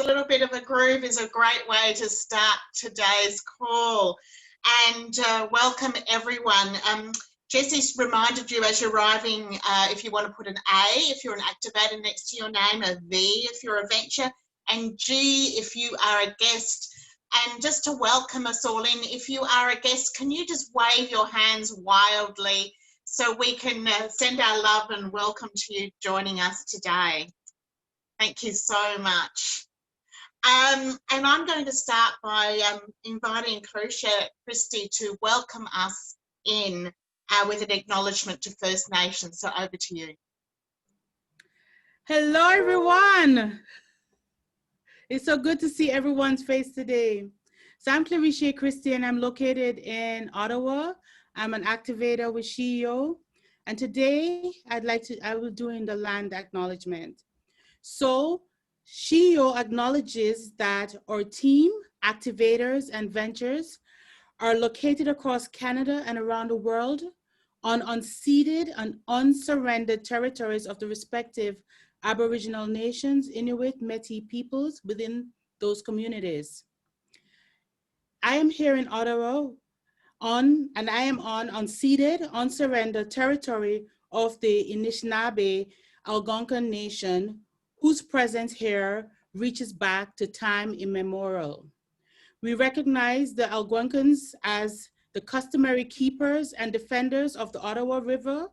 little bit of a groove is a great way to start today's call. And welcome everyone. Jesse's reminded you as you're arriving, if you want to put an A if you're an activator next to your name, a V if you're a venture, and G if you are a guest. And just to welcome us all in, if you are a guest, can you just wave your hands wildly so we can send our love and welcome to you joining us today. Thank you so much. And I'm going to start by inviting Christy to welcome us in with an acknowledgement to First Nations. So over to you. Hello, everyone. It's so good to see everyone's face today. So I'm Claricia Christie, and I'm located in Ottawa. I'm an activator with SheEO. And today I will do in the land acknowledgement. So SheEO acknowledges that our team, activators, and ventures are located across Canada and around the world on unceded and unsurrendered territories of the respective Aboriginal nations, Inuit, Métis peoples within those communities. I am here in Ottawa on unceded, unsurrendered territory of the Anishinaabe Algonquin Nation, whose presence here reaches back to time immemorial. We recognize the Algonquins as the customary keepers and defenders of the Ottawa River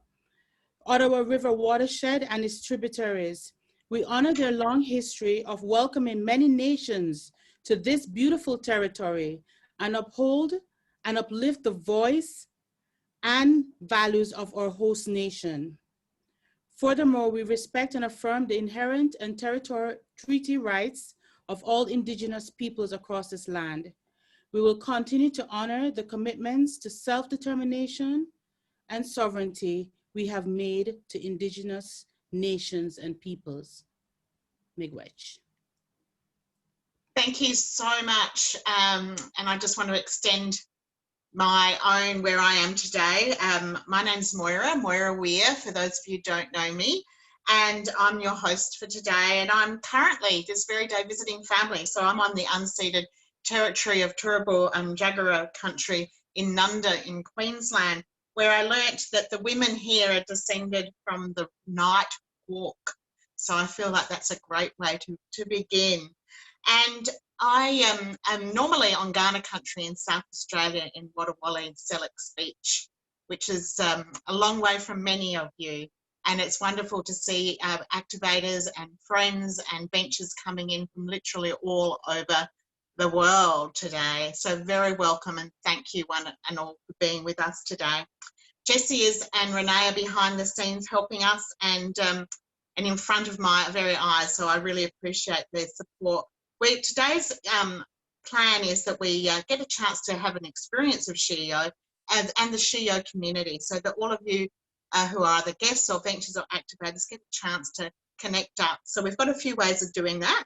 watershed and its tributaries. We honor their long history of welcoming many nations to this beautiful territory and uphold and uplift the voice and values of our host nation. Furthermore, we respect and affirm the inherent and treaty rights of all Indigenous peoples across this land. We will continue to honor the commitments to self-determination and sovereignty we have made to Indigenous nations and peoples. Miigwech. Thank you so much. And I just want to extend my own where I am today. My name's Moira Weir, for those of you who don't know me, and I'm your host for today. And I'm currently this very day visiting family. So I'm on the unceded territory of Turrbal and Jagera country in Nunda in Queensland, where I learnt that the women here are descended from the night walk. So I feel like that's a great way to begin. And I am normally on Kaurna country in South Australia in Wadawalla in Selleck's Beach, which is a long way from many of you. And it's wonderful to see activators and friends and benches coming in from literally all over the world today. So very welcome and thank you one and all for being with us today. Jessie and Renee are behind the scenes helping us and in front of my very eyes. So I really appreciate their support. Today's plan is that we get a chance to have an experience of SheEO and the SheEO community, so that all of you who are either guests or ventures or activators get a chance to connect up. So we've got a few ways of doing that.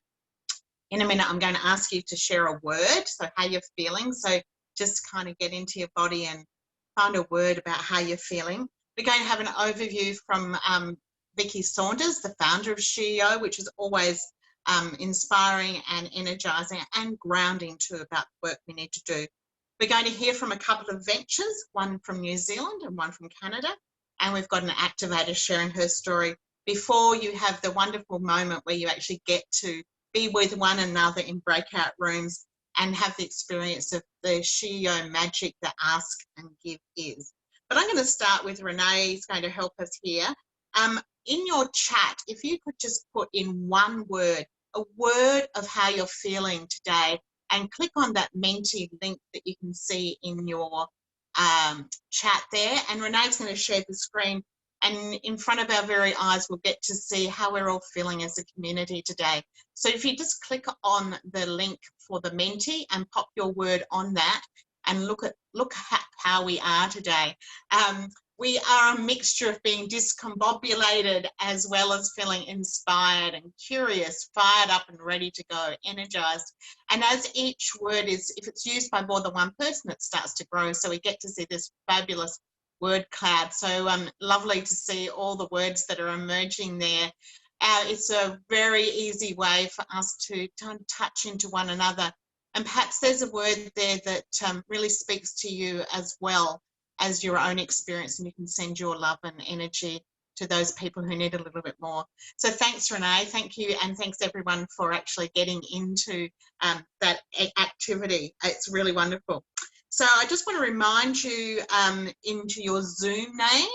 In a minute, I'm going to ask you to share a word, so how you're feeling. So just kind of get into your body and find a word about how you're feeling. We're going to have an overview from Vicky Saunders, the founder of SheEO, which is always inspiring and energizing and grounding too about the work we need to do. We're going to hear from a couple of ventures, one from New Zealand and one from Canada, and we've got an activator sharing her story before you have the wonderful moment where you actually get to be with one another in breakout rooms and have the experience of the SheEO magic that ask and give is. But I'm going to start with Renee, who's going to help us here. In your chat, if you could just put in one word, a word of how you're feeling today, and click on that Menti link that you can see in your chat there. And Renee's going to share the screen, and in front of our very eyes, we'll get to see how we're all feeling as a community today. So if you just click on the link for the Menti and pop your word on that, and look at how we are today. We are a mixture of being discombobulated as well as feeling inspired and curious, fired up and ready to go, energized. And as each word is, if it's used by more than one person, it starts to grow. So we get to see this fabulous word cloud. So lovely to see all the words that are emerging there. It's a very easy way for us to touch into one another. And perhaps there's a word there that really speaks to you as well as your own experience, and you can send your love and energy to those people who need a little bit more. So thanks, Renee. Thank you. And thanks everyone for actually getting into that activity. It's really wonderful. So I just want to remind you into your Zoom name,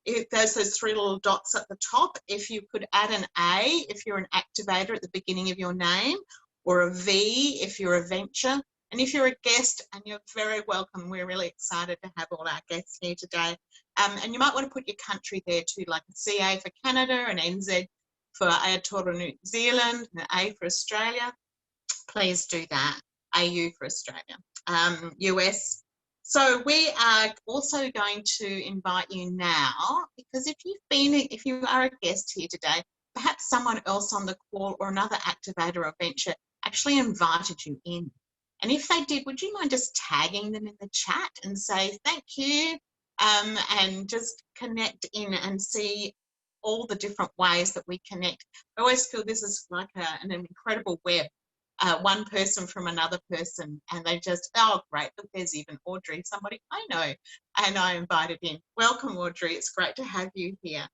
if there's those three little dots at the top, if you could add an A if you're an activator at the beginning of your name, or a V if you're a venture. And if you're a guest, and you're very welcome, we're really excited to have all our guests here today. And you might want to put your country there too, like a CA for Canada, an NZ for Aotearoa New Zealand, an A for Australia. Please do that. AU for Australia. US. So we are also going to invite you now, because if you are a guest here today, perhaps someone else on the call or another activator or venture actually invited you in. And if they did, would you mind just tagging them in the chat and say thank you, and just connect in and see all the different ways that we connect. I always feel this is like an incredible web. One person from another person, and they just, oh great, look, there's even Audrey, somebody I know, and I invited in. Welcome, Audrey, it's great to have you here.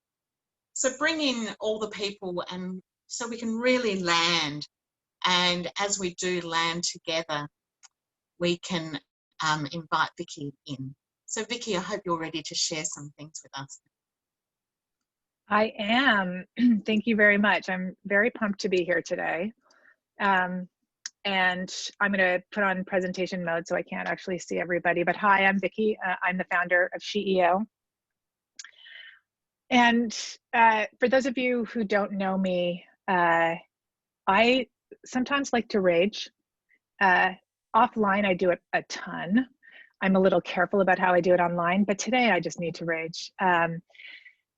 So bring in all the people, and so we can really land, and as we do land together, we can invite Vicky in. So Vicky, I hope you're ready to share some things with us. I am. Thank you very much. I'm very pumped to be here today. And I'm going to put on presentation mode so I can't actually see everybody. But hi, I'm Vicky. I'm the founder of SheEO. And for those of you who don't know me, I sometimes like to rage. Offline, I do it a ton. I'm a little careful about how I do it online, but today I just need to rage.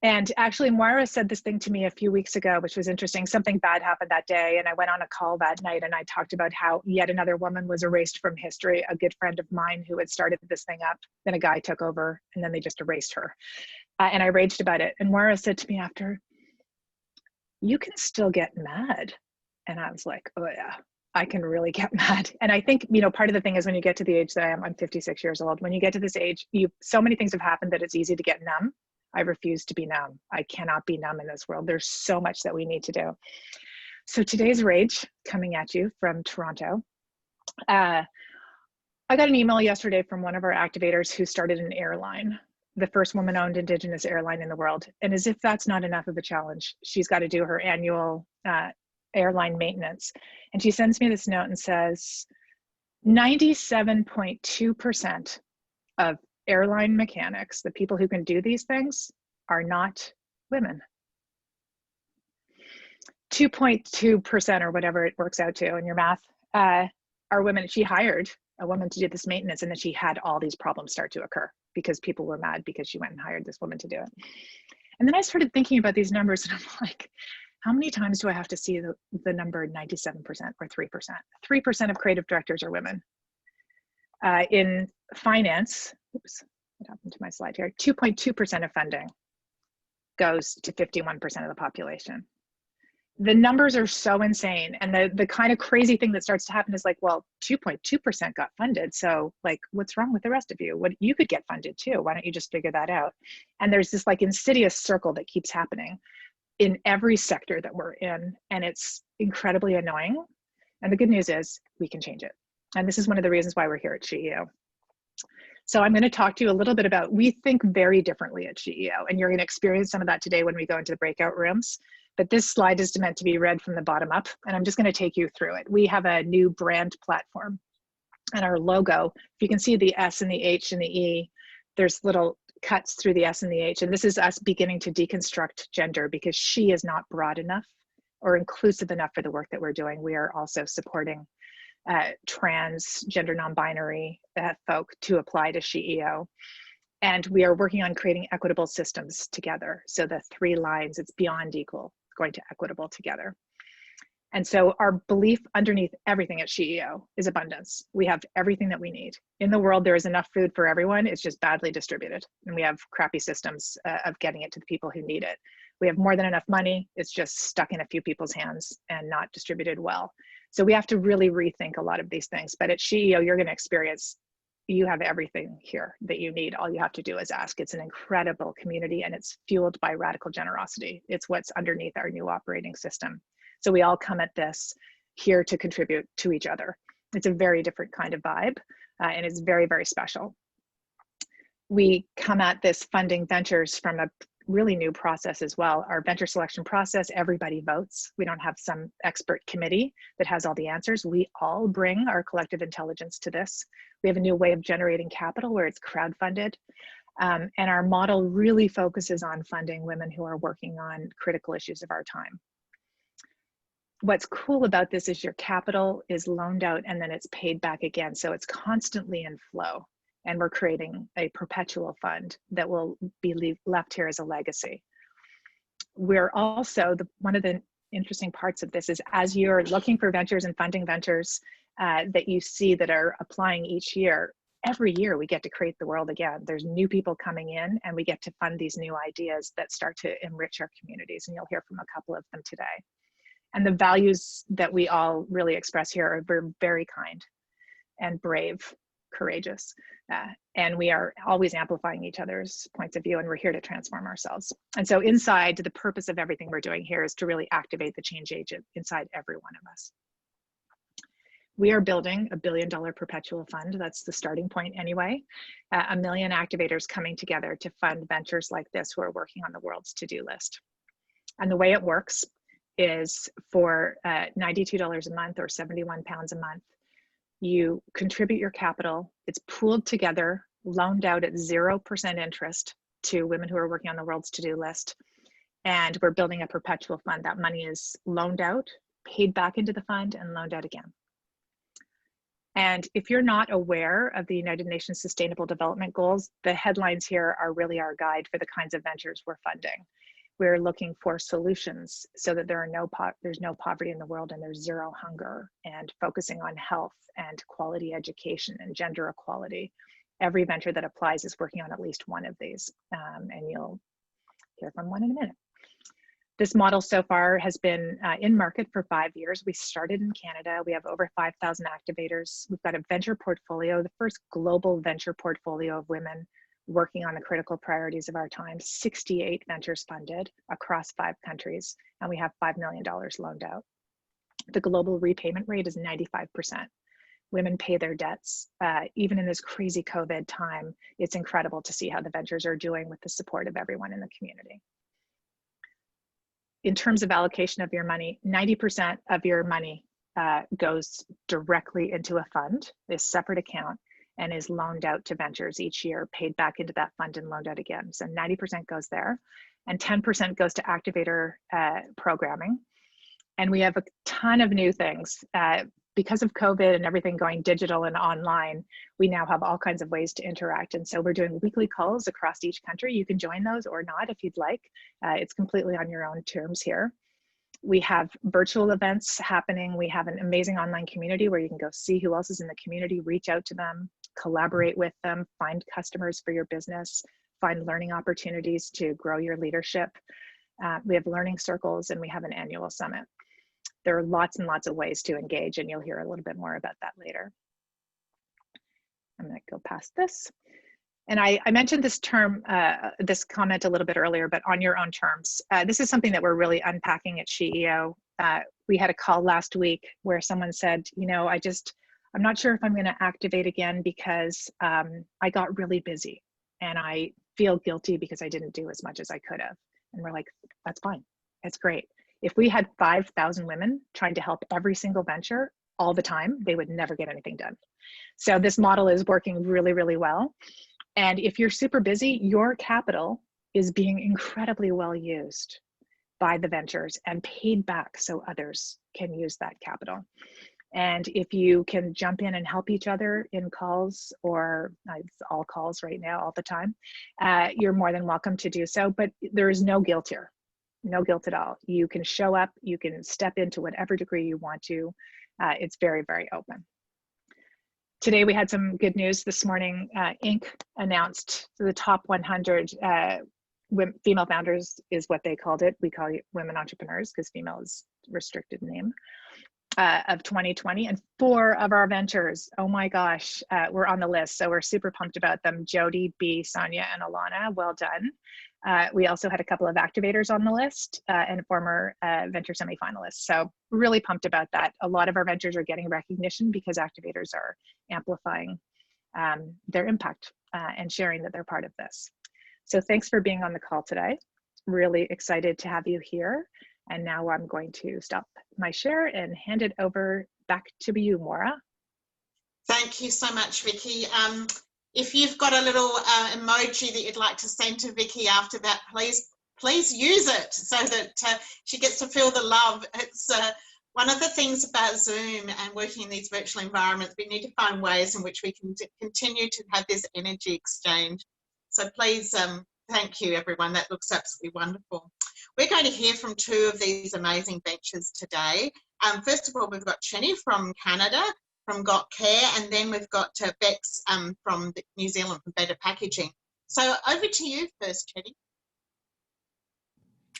And actually, Moira said this thing to me a few weeks ago, which was interesting. Something bad happened that day, and I went on a call that night, and I talked about how yet another woman was erased from history, a good friend of mine who had started this thing up. Then a guy took over, and then they just erased her. And I raged about it. And Moira said to me after, "You can still get mad." And I was like, oh yeah, I can really get mad. And I think, you know, part of the thing is when you get to the age that I am, I'm 56 years old. When you get to this age, so many things have happened that it's easy to get numb. I refuse to be numb. I cannot be numb in this world. There's so much that we need to do. So today's rage coming at you from Toronto. I got an email yesterday from one of our activators who started an airline, the first woman-owned Indigenous airline in the world. And as if that's not enough of a challenge, she's got to do her annual airline maintenance. And she sends me this note and says, 97.2% of airline mechanics, the people who can do these things, are not women. 2.2% or whatever it works out to in your math are women. She hired a woman to do this maintenance, and then she had all these problems start to occur because people were mad because she went and hired this woman to do it. And then I started thinking about these numbers, and I'm like, how many times do I have to see the number 97% or 3%? 3% of creative directors are women. In finance, oops, what happened to my slide here? 2.2% of funding goes to 51% of the population. The numbers are so insane. And the kind of crazy thing that starts to happen is like, well, 2.2% got funded. So like, what's wrong with the rest of you? You could get funded too. Why don't you just figure that out? And there's this like insidious circle that keeps happening in every sector that we're in. And it's incredibly annoying. And the good news is we can change it. And this is one of the reasons why we're here at SheEO. So I'm going to talk to you a little bit about, we think very differently at SheEO, and you're going to experience some of that today when we go into the breakout rooms. But this slide is meant to be read from the bottom up, and I'm just going to take you through it. We have a new brand platform, and our logo, if you can see the S and the H and the E, there's little cuts through the S and the H, and this is us beginning to deconstruct gender because she is not broad enough or inclusive enough for the work that we're doing. We are also supporting trans, gender non-binary folk to apply to SheEO. And we are working on creating equitable systems together. So the 3 lines, it's beyond equal, going to equitable together. And so our belief underneath everything at SheEO is abundance. We have everything that we need. In the world, there is enough food for everyone. It's just badly distributed. And we have crappy systems of getting it to the people who need it. We have more than enough money. It's just stuck in a few people's hands and not distributed well. So we have to really rethink a lot of these things. But at SheEO, you're going to experience, you have everything here that you need. All you have to do is ask. It's an incredible community, and it's fueled by radical generosity. It's what's underneath our new operating system. So we all come at this here to contribute to each other. It's a very different kind of vibe, and it's very, very special. We come at this funding ventures from a really new process as well. Our venture selection process, everybody votes. We don't have some expert committee that has all the answers. We all bring our collective intelligence to this. We have a new way of generating capital where it's crowdfunded. And our model really focuses on funding women who are working on critical issues of our time. What's cool about this is your capital is loaned out and then it's paid back again. So it's constantly in flow. And we're creating a perpetual fund that will be left here as a legacy. We're also, one of the interesting parts of this is as you're looking for ventures and funding ventures that you see that are applying each year, every year we get to create the world again. There's new people coming in and we get to fund these new ideas that start to enrich our communities. And you'll hear from a couple of them today. And the values that we all really express here are very kind and brave, courageous, and we are always amplifying each other's points of view, and we're here to transform ourselves. And so inside, the purpose of everything we're doing here is to really activate the change agent inside every one of us. We are building a $1 billion perpetual fund. That's the starting point anyway. 1 million activators coming together to fund ventures like this who are working on the world's to-do list. And the way it works is for $92 a month or 71 pounds a month, you contribute your capital. It's pooled together, loaned out at 0% interest to women who are working on the world's to-do list. And we're building a perpetual fund. That money is loaned out, paid back into the fund, and loaned out again. And if you're not aware of the United Nations Sustainable Development Goals, the headlines here are really our guide for the kinds of ventures we're funding. We're looking for solutions so that there's no poverty in the world and there's zero hunger, and focusing on health and quality education and gender equality. Every venture that applies is working on at least one of these, and you'll hear from one in a minute. This model so far has been in market for 5 years. We started in Canada. We have over 5,000 activators. We've got a venture portfolio, the first global venture portfolio of women working on the critical priorities of our time, 68 ventures funded across 5 countries, and we have $5 million loaned out. The global repayment rate is 95%. Women pay their debts. Even in this crazy COVID time, it's incredible to see how the ventures are doing with the support of everyone in the community. In terms of allocation of your money, 90% of your money goes directly into a fund, a separate account, and is loaned out to ventures each year, paid back into that fund and loaned out again. So 90% goes there, and 10% goes to activator programming. And we have a ton of new things. Because of COVID and everything going digital and online, we now have all kinds of ways to interact. And so we're doing weekly calls across each country. You can join those or not if you'd like. It's completely on your own terms here. We have virtual events happening. We have an amazing online community where you can go see who else is in the community, reach out to them, collaborate with them, find customers for your business, find learning opportunities to grow your leadership. We have learning circles, and we have an annual summit. There are lots and lots of ways to engage, and you'll hear a little bit more about that later. I'm going to go past this. And I mentioned this term, this comment a little bit earlier, but on your own terms. This is something that we're really unpacking at SheEO. We had a call last week where someone said, you know, I'm not sure if I'm going to activate again because I got really busy and I feel guilty because I didn't do as much as I could have. And we're like, that's fine. It's great. If we had 5,000 women trying to help every single venture all the time, they would never get anything done. So this model is working really, really well. And if you're super busy, your capital is being incredibly well used by the ventures and paid back so others can use that capital. And if you can jump in and help each other in calls, or it's all calls right now, all the time, you're more than welcome to do so, but there is no guilt here. No guilt at all. You can show up, you can step into whatever degree you want to. It's very, very open. Today we had some good news this morning. Inc. announced the top 100 female founders is what they called it. We call it women entrepreneurs because female is restricted name. Of 2020, and 4 of our ventures, oh my gosh, were on the list. So we're super pumped about them. Jody, B, Sonia, and Alana, well done. We also had a couple of activators on the list and former venture semifinalists. So really pumped about that. A lot of our ventures are getting recognition because activators are amplifying their impact and sharing that they're part of this. So thanks for being on the call today. Really excited to have you here. And now I'm going to stop my share and hand it over back to you, Maura. Thank you so much, Vicky. If you've got a little emoji that you'd like to send to Vicky after that, please use it so that she gets to feel the love. It's one of the things about Zoom and working in these virtual environments, we need to find ways in which we can continue to have this energy exchange. So please, thank you, everyone. That looks absolutely wonderful. We're going to hear from 2 of these amazing ventures today. First of all, we've got Chenny from Canada, from Got Care, and then we've got Bex from New Zealand from Better Packaging. So over to you first, Chenny.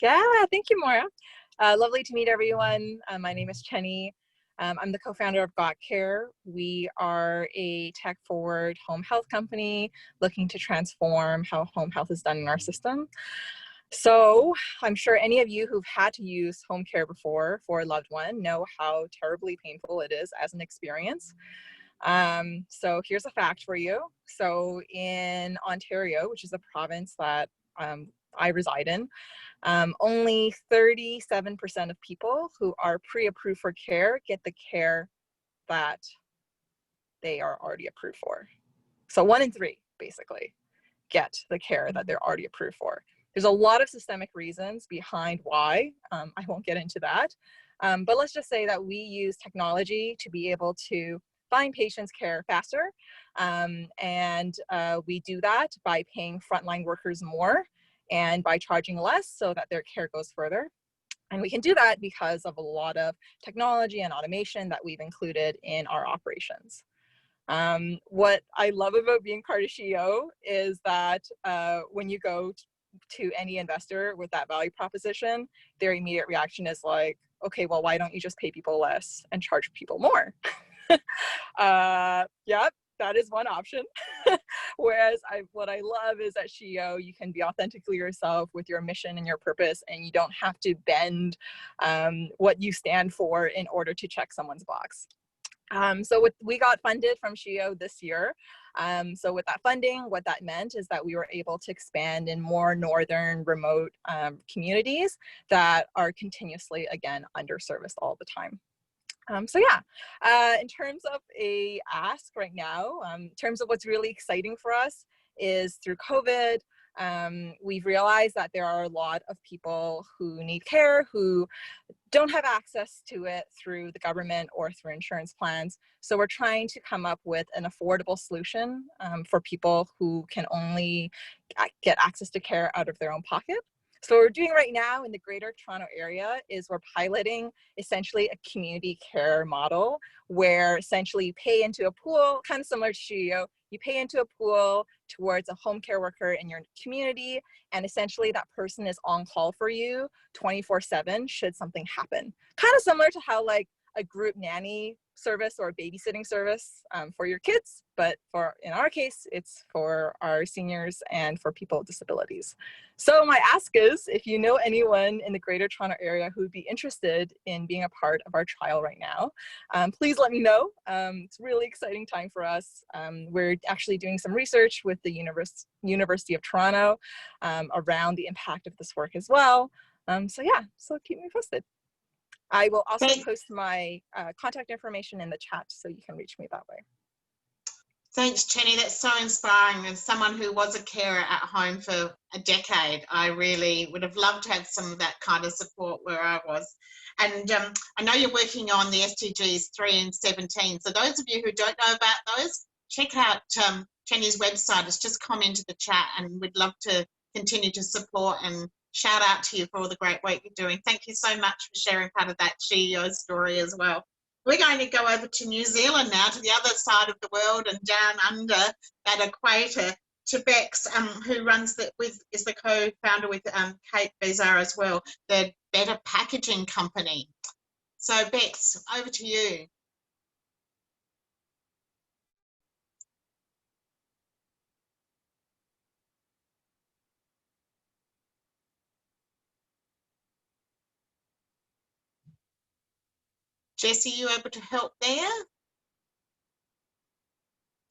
Yeah, thank you, Maura. Lovely to meet everyone. My name is Chenny. I'm the co-founder of Got Care. We are a tech-forward home health company looking to transform how home health is done in our system. So I'm sure any of you who've had to use home care before for a loved one know how terribly painful it is as an experience. So here's a fact for you. So in Ontario, which is a province that I reside in, only 37% of people who are pre-approved for care get the care that they are already approved for. So 1 in 3 basically get the care that they're already approved for. There's a lot of systemic reasons behind why. I won't get into that. But let's just say that we use technology to be able to find patients care faster. And we do that by paying frontline workers more and by charging less so that their care goes further. And we can do that because of a lot of technology and automation that we've included in our operations. What I love about being part of SheEO is that when you go to any investor with that value proposition, their immediate reaction is like, okay, well, why don't you just pay people less and charge people more? Yep, that is one option. Whereas what I love is at SheEO, you can be authentically yourself with your mission and your purpose, and you don't have to bend what you stand for in order to check someone's box. So we got funded from SheEO this year. So with that funding, what that meant is that we were able to expand in more northern remote communities that are continuously, again, underserviced all the time. So yeah, in terms of a ask right now, in terms of what's really exciting for us is through COVID, we've realized that there are a lot of people who need care who don't have access to it through the government or through insurance plans. So we're trying to come up with an affordable solution for people who can only get access to care out of their own pocket. So what we're doing right now in the Greater Toronto Area is we're piloting essentially a community care model where essentially you pay into a pool, kind of similar to SheEO, you pay into a pool towards a home care worker in your community, and essentially that person is on call for you 24/7 should something happen. Kind of similar to how like a group nanny service or a babysitting service for your kids, but in our case, it's for our seniors and for people with disabilities. So my ask is, if you know anyone in the Greater Toronto Area who would be interested in being a part of our trial right now, please let me know. It's a really exciting time for us. We're actually doing some research with the University of Toronto around the impact of this work as well. So yeah, so keep me posted. I will also post my contact information in the chat so you can reach me that way. Thanks, Chenny. That's so inspiring. As someone who was a carer at home for a decade, I really would have loved to have some of that kind of support where I was. And I know you're working on the SDGs 3 and 17. So those of you who don't know about those, check out Chenny's website. It's just come into the chat, and we'd love to continue to support and shout out to you for all the great work you're doing. Thank you so much for sharing part of that SheEO story as well. We're going to go over to New Zealand now, to the other side of the world and down under that equator. to Bex, who runs is the co-founder with Kate Bezar as well, the Better Packaging Company. So Bex, over to you. Jessie, you able to help there?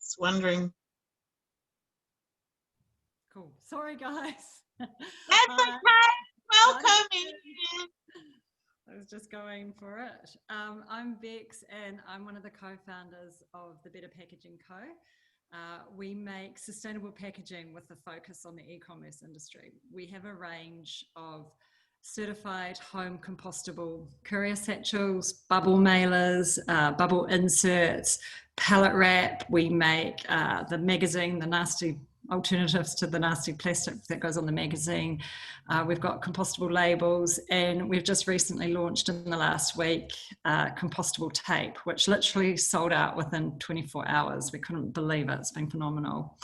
Just wondering. Cool. Sorry, guys. That's okay. Welcome in. I was just going for it. I'm Bex, and I'm one of the co-founders of the Better Packaging Co. We make sustainable packaging with a focus on the e-commerce industry. We have a range of certified home compostable courier satchels, bubble mailers, bubble inserts, pallet wrap. We make the magazine, the nasty alternatives to the nasty plastic that goes on the magazine. We've got compostable labels, and we've just recently launched in the last week compostable tape, which literally sold out within 24 hours. We couldn't believe it. It's been phenomenal.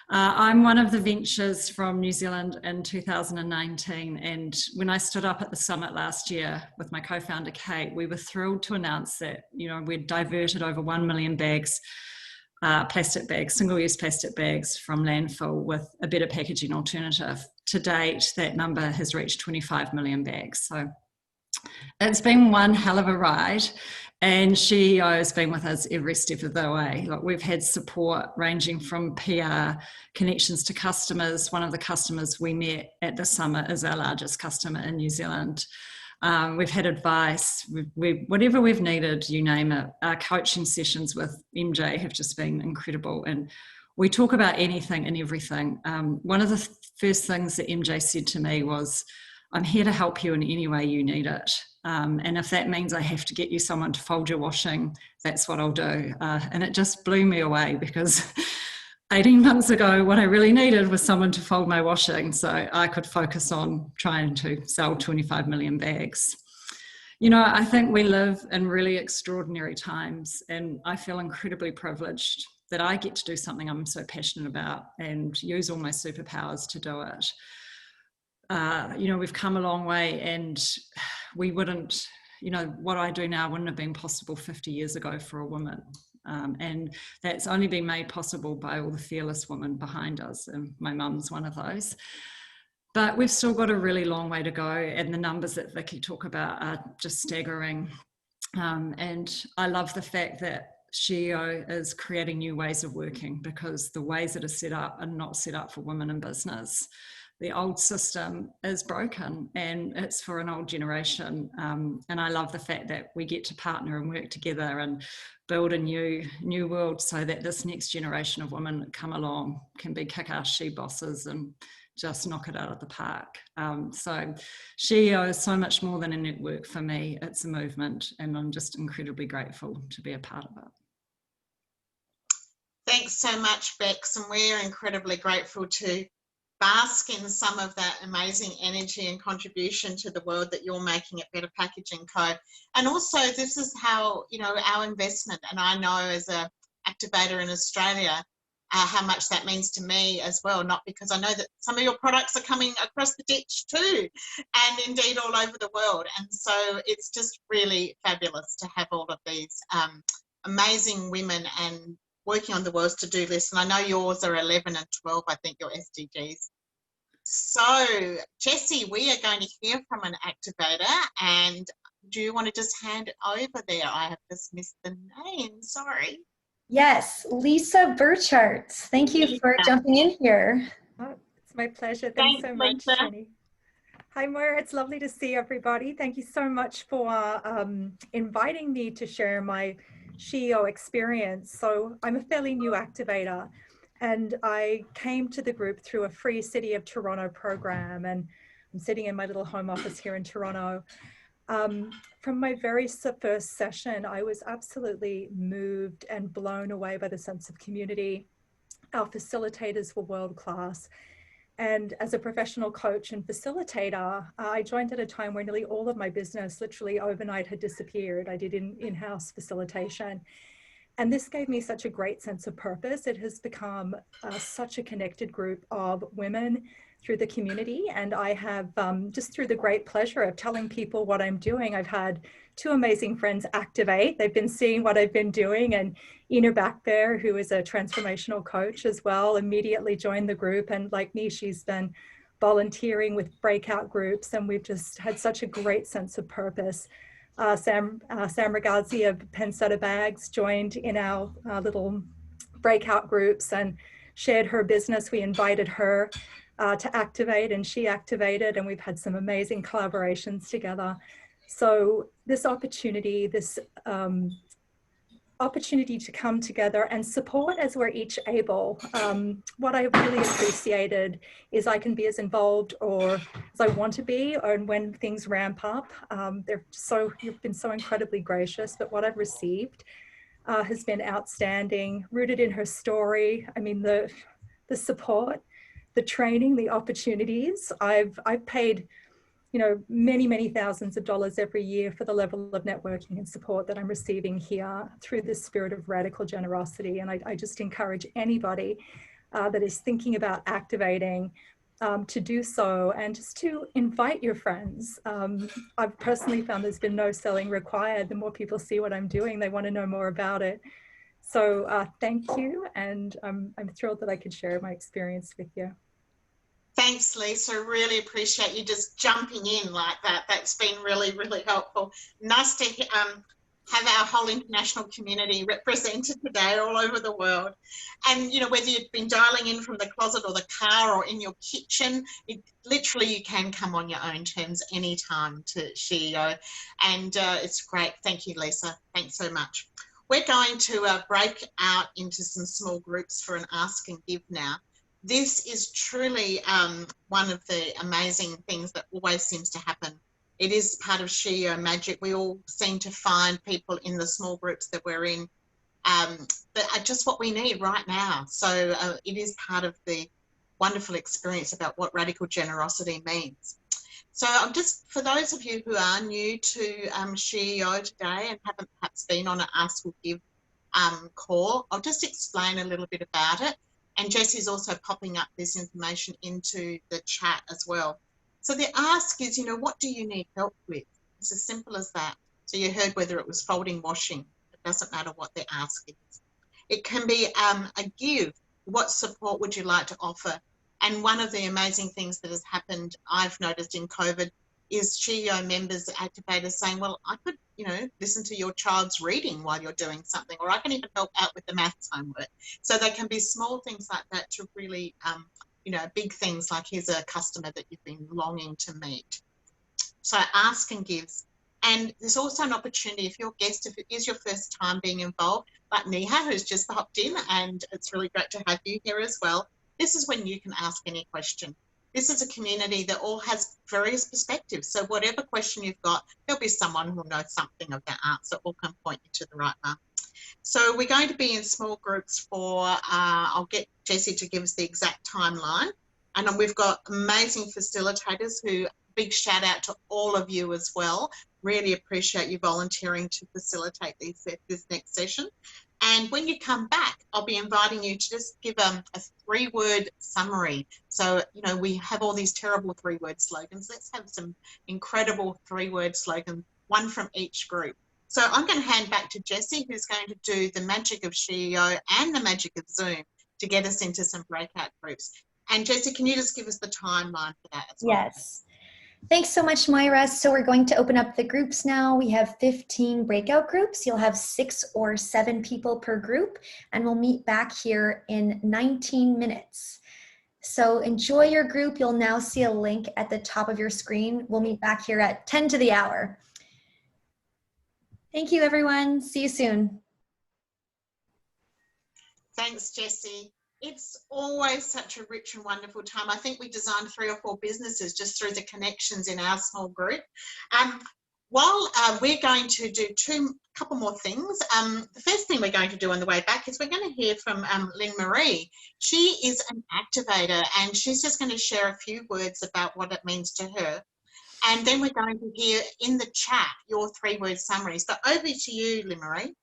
I'm one of the ventures from New Zealand in 2019, and when I stood up at the summit last year with my co-founder Kate, we were thrilled to announce that, you know, we'd diverted over 1 million bags, plastic bags, single-use plastic bags from landfill with a better packaging alternative. To date, that number has reached 25 million bags. So it's been one hell of a ride, and SheEO has been with us every step of the way. Like, we've had support ranging from PR connections to customers. One of the customers we met at the summit is our largest customer in New Zealand. We've had advice, whatever we've needed, you name it. Our coaching sessions with MJ have just been incredible, and we talk about anything and everything. One of the first things that MJ said to me was, I'm here to help you in any way you need it. And if that means I have to get you someone to fold your washing, that's what I'll do. And it just blew me away, because 18 months ago, what I really needed was someone to fold my washing so I could focus on trying to sell 25 million bags. You know, I think we live in really extraordinary times, and I feel incredibly privileged that I get to do something I'm so passionate about and use all my superpowers to do it. You know, we've come a long way, and we wouldn't, you know, what I do now wouldn't have been possible 50 years ago for a woman. And that's only been made possible by all the fearless women behind us, and my mum's one of those. But we've still got a really long way to go, and the numbers that Vicky talk about are just staggering. And I love the fact that SheEO is creating new ways of working, because the ways that are set up are not set up for women in business. The old system is broken, and it's for an old generation. And I love the fact that we get to partner and work together and build a new world, so that this next generation of women that come along can be kick-ass she bosses and just knock it out of the park. So SheEO is so much more than a network for me. It's a movement, and I'm just incredibly grateful to be a part of it. Thanks so much, Bex, and we're incredibly grateful to bask in some of that amazing energy and contribution to the world that you're making at Better Packaging Co. And also, this is how, you know, our investment, and I know as an activator in Australia, how much that means to me as well, not because I know that some of your products are coming across the ditch too, and indeed all over the world. And so it's just really fabulous to have all of these amazing women and working on the world's to-do list. And I know yours are 11 and 12, I think, your SDGs. So Jessie, we are going to hear from an activator, and do you want to just hand it over there? I have just missed the name, sorry. Yes, Lisa Burchart. Thank you for jumping in here. Oh, it's my pleasure. Thanks so much, Lisa. Jenny. Hi, Moira. It's lovely to see everybody. Thank you so much for inviting me to share my SheEO experience. So I'm a fairly new activator, and I came to the group through a free City of Toronto program, and I'm sitting in my little home office here in Toronto. From my very first session, I was absolutely moved and blown away by the sense of community. Our facilitators were world-class. And as a professional coach and facilitator, I joined at a time where nearly all of my business literally overnight had disappeared. I did in-house facilitation. And this gave me such a great sense of purpose. It has become such a connected group of women through the community. And I have, just through the great pleasure of telling people what I'm doing, I've had two amazing friends activate. They've been seeing what I've been doing. And Ina back there, who is a transformational coach as well, immediately joined the group. And like me, she's been volunteering with breakout groups. And we've just had such a great sense of purpose. Sam Ragazzi of Pensetta Bags joined in our little breakout groups and shared her business. We invited her to activate, and she activated, and we've had some amazing collaborations together. So this opportunity, opportunity to come together and support as we're each able. What I really appreciated is I can be as involved or as I want to be, or when things ramp up. You've been so incredibly gracious, but what I've received has been outstanding, rooted in her story. I mean, the support, the training, the opportunities. I've paid, you know, many thousands of dollars every year for the level of networking and support that I'm receiving here through this spirit of radical generosity. And I just encourage anybody that is thinking about activating to do so, and just to invite your friends. I've personally found there's been no selling required. The more people see what I'm doing, they want to know more about it. So thank you. And I'm thrilled that I could share my experience with you. Thanks, Lisa. Really appreciate you just jumping in like that. That's been really, really helpful. Nice to have our whole international community represented today all over the world. And, you know, whether you've been dialing in from the closet or the car or in your kitchen, literally you can come on your own terms anytime to SheEO. And it's great. Thank you, Lisa. Thanks so much. We're going to break out into some small groups for an ask and give now. This is truly one of the amazing things that always seems to happen. It is part of SheEO magic. We all seem to find people in the small groups that we're in that are just what we need right now. So it is part of the wonderful experience about what radical generosity means. So I'm just, for those of you who are new to SheEO today and haven't perhaps been on an Ask or Give call, I'll just explain a little bit about it. And Jessie's also popping up this information into the chat as well. So the ask is, you know, what do you need help with? It's as simple as that. So you heard whether it was folding, washing. It doesn't matter what the ask is. It can be a give. What support would you like to offer? And one of the amazing things that has happened, I've noticed in COVID, is SheEO members, activators saying, well, I could, you know, listen to your child's reading while you're doing something, or I can even help out with the maths homework. So they can be small things like that to really, you know, big things like here's a customer that you've been longing to meet. So ask and gives. And there's also an opportunity, if you're a guest, if it is your first time being involved, like Neha, who's just popped in, and it's really great to have you here as well, this is when you can ask any question. This is a community that all has various perspectives. So whatever question you've got, there'll be someone who'll know something of that answer or can point you to the right one. So we're going to be in small groups for, I'll get Jessie to give us the exact timeline. And we've got amazing facilitators who, big shout out to all of you as well. Really appreciate you volunteering to facilitate this next session. And when you come back, I'll be inviting you to just give a 3-word summary. So, you know, we have all these terrible 3-word slogans. Let's have some incredible 3-word slogans, one from each group. So I'm going to hand back to Jessie, who's going to do the magic of SheEO and the magic of Zoom to get us into some breakout groups. And Jessie, can you just give us the timeline for that as well? Yes. Thanks so much, Moira. So we're going to open up the groups now. We have 15 breakout groups. You'll have 6 or 7 people per group, and we'll meet back here in 19 minutes. So enjoy your group. You'll now see a link at the top of your screen. We'll meet back here at 10 to the hour. Thank you, everyone. See you soon. Thanks, Jessie. It's always such a rich and wonderful time. I think we designed 3 or 4 businesses just through the connections in our small group. While we're going to do a couple more things, the first thing we're going to do on the way back is we're going to hear from Lynn Marie. She is an activator, and she's just going to share a few words about what it means to her. And then we're going to hear in the chat your 3-word summaries. But over to you, Lynn Marie.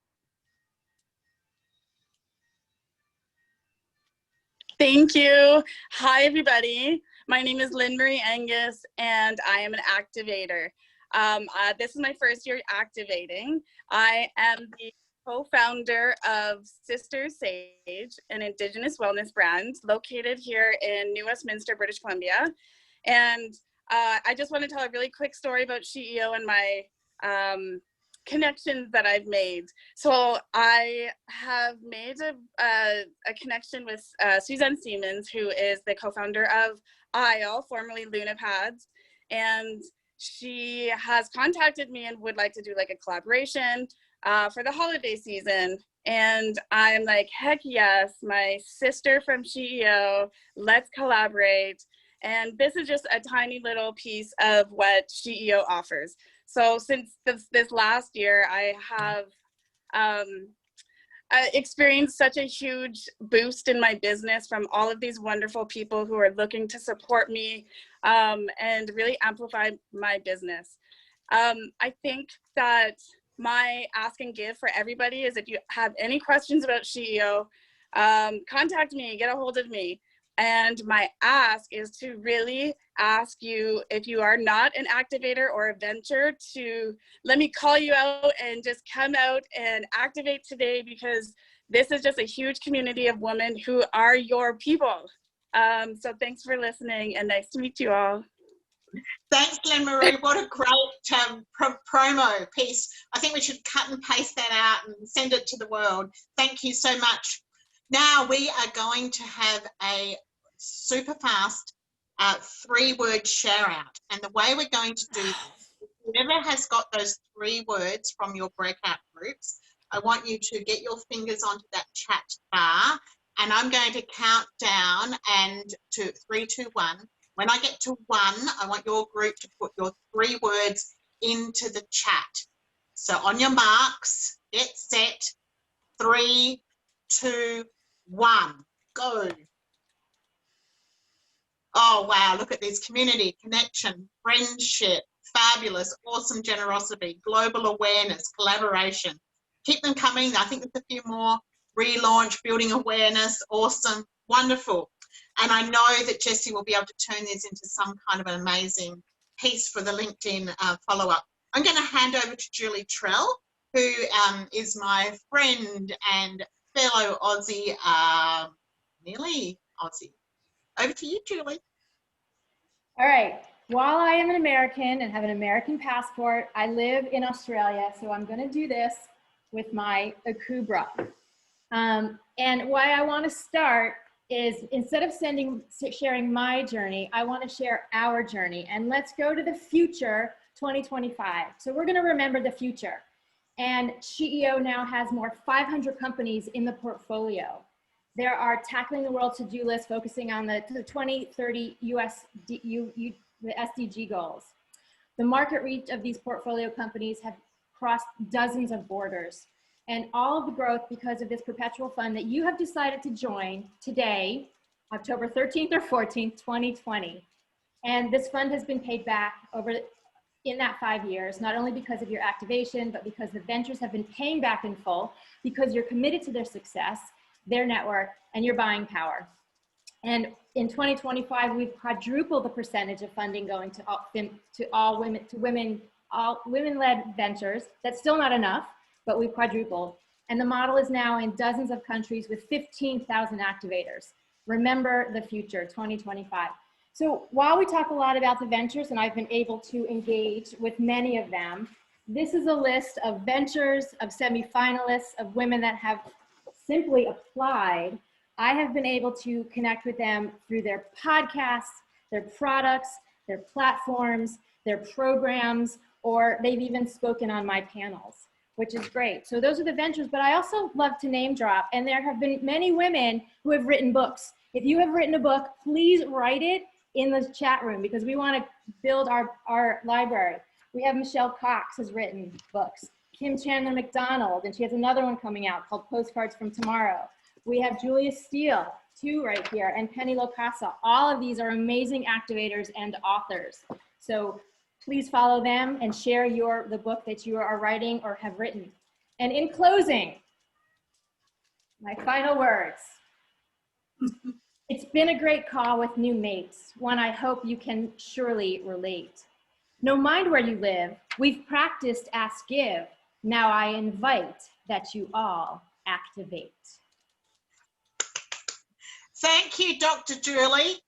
Thank you. Hi, everybody. My name is Lynn Marie Angus, and I am an activator. This is my first year activating. I am the co-founder of Sister Sage, an Indigenous wellness brand located here in New Westminster, British Columbia. And I just want to tell a really quick story about SheEO and my connections that I've made. So I have made a connection with Suzanne Siemens, who is the co-founder of ISLE, formerly Luna Pads, and she has contacted me and would like to do like a collaboration for the holiday season. And I'm like, heck yes, my sister from SheEO, let's collaborate. And this is just a tiny little piece of what SheEO offers. So since this last year, I have experienced such a huge boost in my business from all of these wonderful people who are looking to support me and really amplify my business. I think that my ask and give for everybody is, if you have any questions about SheEO, contact me, get a hold of me. And my ask is to really ask you, if you are not an activator or a venture, to let me call you out and just come out and activate today, because this is just a huge community of women who are your people. So thanks for listening, and nice to meet you all. Thanks, Glenn Marie. What a great promo piece. I think we should cut and paste that out and send it to the world. Thank you so much. Now we are going to have a super fast 3-word share out. And the way we're going to do this, whoever has got those 3 words from your breakout groups, I want you to get your fingers onto that chat bar, and I'm going to count down and to 3, 2, 1. When I get to 1, I want your group to put your 3 words into the chat. So on your marks, get set, 3, 2, 1, go. Oh, wow, look at this: community, connection, friendship, fabulous, awesome, generosity, global awareness, collaboration. Keep them coming. I think there's a few more. Relaunch, building awareness, awesome, wonderful. And I know that Jessie will be able to turn this into some kind of an amazing piece for the LinkedIn follow-up. I'm going to hand over to Julie Trell, who is my friend and fellow Aussie, nearly Aussie. Over to you, Julie. All right. While I am an American and have an American passport, I live in Australia, so I'm going to do this with my Akubra. And why I want to start is, instead of sharing my journey, I want to share our journey. And let's go to the future, 2025. So we're going to remember the future. And SheEO now has more 500 companies in the portfolio. There are tackling the world to-do list, focusing on the 2030 the SDG goals. The market reach of these portfolio companies have crossed dozens of borders, and all of the growth because of this perpetual fund that you have decided to join today, October 13th or 14th, 2020. And this fund has been paid back in that 5 years, not only because of your activation, but because the ventures have been paying back in full, because you're committed to their success, their network, and your buying power. And in 2025, we've quadrupled the percentage of funding going to all women-led ventures. That's still not enough, but we've quadrupled. And the model is now in dozens of countries with 15,000 activators. Remember the future, 2025. So while we talk a lot about the ventures, and I've been able to engage with many of them, this is a list of ventures, of semi-finalists, of women that have simply applied. I have been able to connect with them through their podcasts, their products, their platforms, their programs, or they've even spoken on my panels, which is great. So those are the ventures, but I also love to name drop, and there have been many women who have written books. If you have written a book, please write it in the chat room, because we want to build our library. We have Michelle Cox has written books. Kim Chandler McDonald, and she has another one coming out called Postcards from Tomorrow. We have Julia Steele, 2 right here, and Penny Locasa. All of these are amazing activators and authors. So please follow them and share the book that you are writing or have written. And in closing, my final words. It's been a great call with new mates, one I hope you can surely relate. No mind where you live, we've practiced ask give. Now I invite that you all activate. Thank you, Dr. Julie.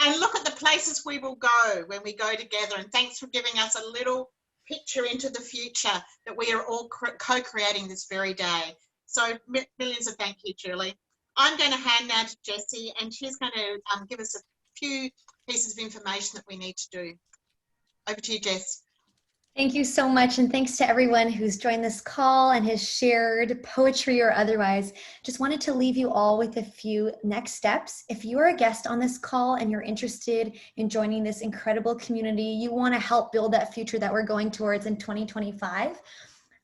And look at the places we will go when we go together. And thanks for giving us a little picture into the future that we are all co-creating this very day. So millions of thank you, Julie. I'm going to hand now to Jessie, and she's going to give us a few pieces of information that we need to do. Over to you, Jess. Thank you so much, and thanks to everyone who's joined this call and has shared poetry or otherwise. Just wanted to leave you all with a few next steps. If you are a guest on this call and you're interested in joining this incredible community, you want to help build that future that we're going towards in 2025,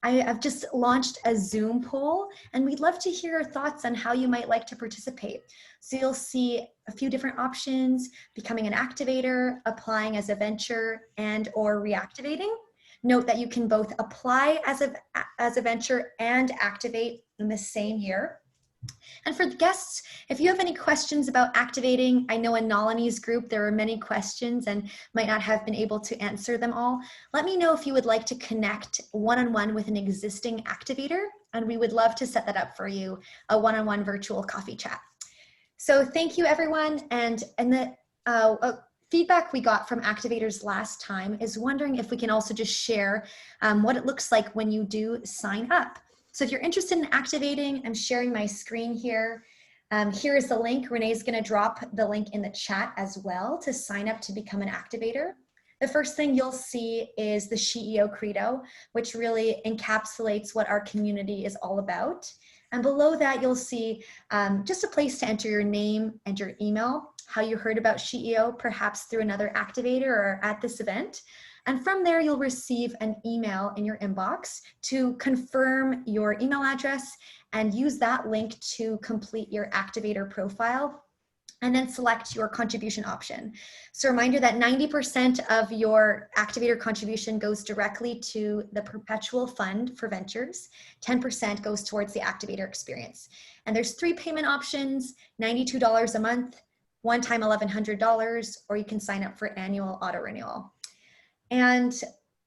I've just launched a Zoom poll, and we'd love to hear your thoughts on how you might like to participate. So you'll see a few different options: becoming an activator, applying as a venture, and or reactivating. Note that you can both apply as a venture and activate in the same year. And for the guests, if you have any questions about activating, I know in Nalini's group there are many questions and might not have been able to answer them all. Let me know if you would like to connect one-on-one with an existing activator, and we would love to set that up for you, a one-on-one virtual coffee chat. So thank you, everyone. And the feedback we got from activators last time is wondering if we can also just share what it looks like when you do sign up. So if you're interested in activating, I'm sharing my screen here. Here is the link. Renee's going to drop the link in the chat as well to sign up to become an activator. The first thing you'll see is the SheEO Credo, which really encapsulates what our community is all about. And below that, you'll see just a place to enter your name and your email, how you heard about SheEO, perhaps through another activator or at this event. And from there, you'll receive an email in your inbox to confirm your email address and use that link to complete your activator profile, and then select your contribution option. So reminder that 90% of your activator contribution goes directly to the Perpetual Fund for Ventures. 10% goes towards the activator experience. And there's 3 payment options: $92 a month, one-time $1,100, or you can sign up for annual auto renewal. And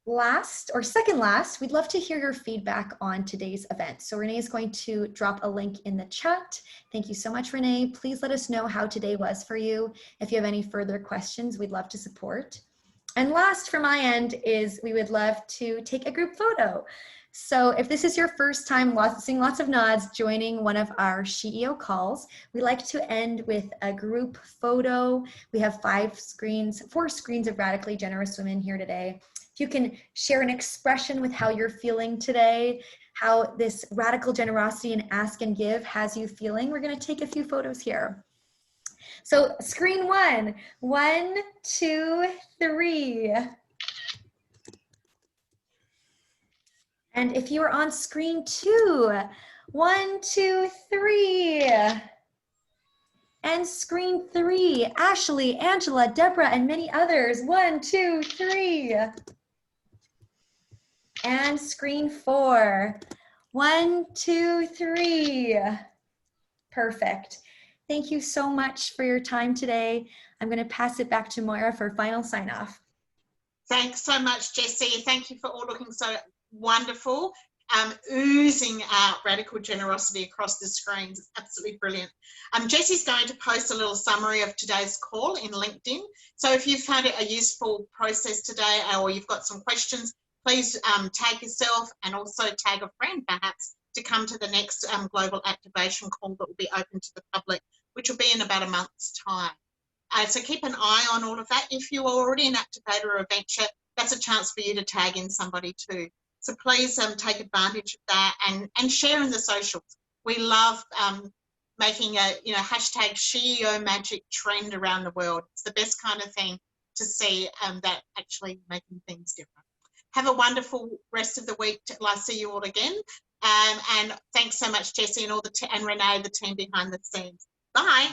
last, or second last, we'd love to hear your feedback on today's event. So Renee is going to drop a link in the chat. Thank you so much, Renee. Please let us know how today was for you. If you have any further questions, we'd love to support. And last from my end is we would love to take a group photo. So if this is your first time seeing lots of nods joining one of our SheEO calls, we like to end with a group photo. We have 4 screens of radically generous women here today. If you can share an expression with how you're feeling today, how this radical generosity and ask and give has you feeling, we're going to take a few photos here. So screen 1, 1, 2, 3. And if you are on screen 2, 1, 2, 3. And screen 3, Ashley, Angela, Deborah, and many others. 1, 2, 3. And screen 4, 1, 2, 3. Perfect. Thank you so much for your time today. I'm going to pass it back to Moira for final sign off. Thanks so much, Jessie. Thank you for all looking so wonderful, oozing out radical generosity across the screens. It's absolutely brilliant. Jessie's going to post a little summary of today's call in LinkedIn. So if you've found it a useful process today, or you've got some questions, please tag yourself and also tag a friend perhaps to come to the next global activation call that will be open to the public, which will be in about a month's time. So keep an eye on all of that. If you're already an activator or a venture, that's a chance for you to tag in somebody too. So please take advantage of that and share in the socials. We love making a hashtag SheEO magic trend around the world. It's the best kind of thing to see that actually making things different. Have a wonderful rest of the week till I see you all again. And thanks so much, Jessie, and Renee, the team behind the scenes. Bye.